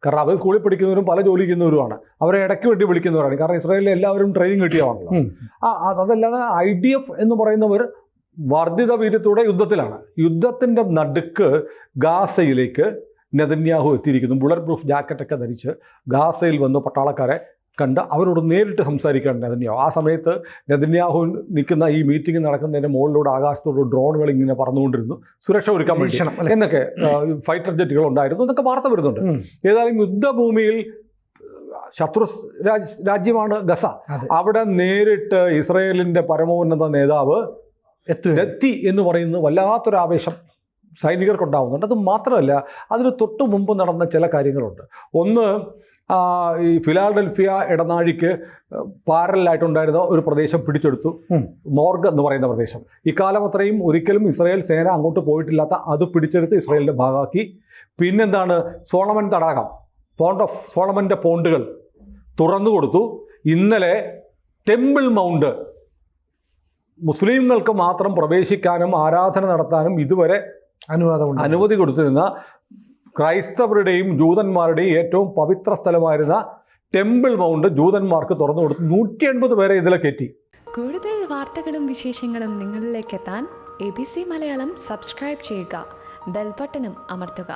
കാരണം അവർ സ്കൂളിൽ പഠിക്കുന്നവരും പല ജോലി ചെയ്യുന്നവരുമാണ്. അവരെ ഇടയ്ക്ക് വേണ്ടി വിളിക്കുന്നവരാണ്. കാരണം ഇസ്രായേലിൽ എല്ലാവരും ട്രെയിനിങ് കിട്ടിയതാണല്ലോ. അതല്ലാതെ IDF എന്ന് പറയുന്നവർ വർദ്ധിത വീര്യത്തോടെ യുദ്ധത്തിലാണ്. യുദ്ധത്തിൻ്റെ നടുക്ക് ഗാസയിലേക്ക് നെതന്യാഹു എത്തിയിരിക്കുന്നു. ബുള്ളറ്റ് പ്രൂഫ് ജാക്കറ്റൊക്കെ ധരിച്ച് ഗാസയിൽ വന്ന് പട്ടാളക്കാരെ കണ്ട് അവരോട് നേരിട്ട് സംസാരിക്കുകയാണ് നെതന്യാഹു. ആ സമയത്ത് നെതന്യാഹു നിൽക്കുന്ന ഈ മീറ്റിംഗ് നടക്കുന്നതിൻ്റെ മുകളിലൂടെ ആകാശത്തോട് ഡ്രോണുകൾ ഇങ്ങനെ പറന്നുകൊണ്ടിരുന്നു, സുരക്ഷ ഒരുക്കാൻ വേണ്ടി എന്നൊക്കെ, ഫൈറ്റർ ജെറ്റുകൾ ഉണ്ടായിരുന്നു എന്നൊക്കെ വാർത്ത വരുന്നുണ്ട്. ഏതായാലും യുദ്ധഭൂമിയിൽ ശത്രു രാജ്യമാണ് ഗസ. അവിടെ നേരിട്ട് ഇസ്രയേലിൻ്റെ പരമോന്നത നേതാവ് എത്തി എന്ന് പറയുന്നത് വല്ലാത്തൊരാവേശം സൈനികർക്കുണ്ടാവുന്നുണ്ട്. അത് മാത്രമല്ല, അതിന് തൊട്ട് മുമ്പ് നടന്ന ചില കാര്യങ്ങളുണ്ട്. ഒന്ന്, ഈ ഫിലാഡൽഫിയ ഇടനാഴിക്ക് പാരലായിട്ടുണ്ടായിരുന്ന ഒരു പ്രദേശം പിടിച്ചെടുത്തു, മോർഗ് എന്ന് പറയുന്ന പ്രദേശം. ഇക്കാലം അത്രയും ഒരിക്കലും ഇസ്രായേൽ സേന അങ്ങോട്ട് പോയിട്ടില്ലാത്ത അത് പിടിച്ചെടുത്ത് ഇസ്രായേലിൻ്റെ ഭാഗമാക്കി. പിന്നെന്താണ്, സോളമൻ തടാകം, പോണ്ട് ഓഫ് സോളമൻ്റെ പോണ്ടുകൾ തുറന്നു കൊടുത്തു. ഇന്നലെ ടെമ്പിൾ മൗണ്ട് മുസ്ലിങ്ങൾക്ക് മാത്രം പ്രവേശിക്കാനും ആരാധന നടത്താനും ഇതുവരെ അനുമതി കൊടുത്തിരുന്ന ക്രൈസ്തവരുടെയും ജൂതന്മാരുടെയും ഏറ്റവും പവിത്ര സ്ഥലമായിരുന്ന ടെമ്പിൾ മൗണ്ട് ജൂതന്മാർക്ക് തുറന്നു കൊടുത്തു. 180 പേരെ ഇതിലെ കയറ്റി. കൂടുതൽ വാർത്തകളും വിശേഷങ്ങളും നിങ്ങളിലേക്ക് എത്താൻ ABC മലയാളം സബ്സ്ക്രൈബ് ചെയ്യുക, ബെൽ ബട്ടണും അമർത്തുക.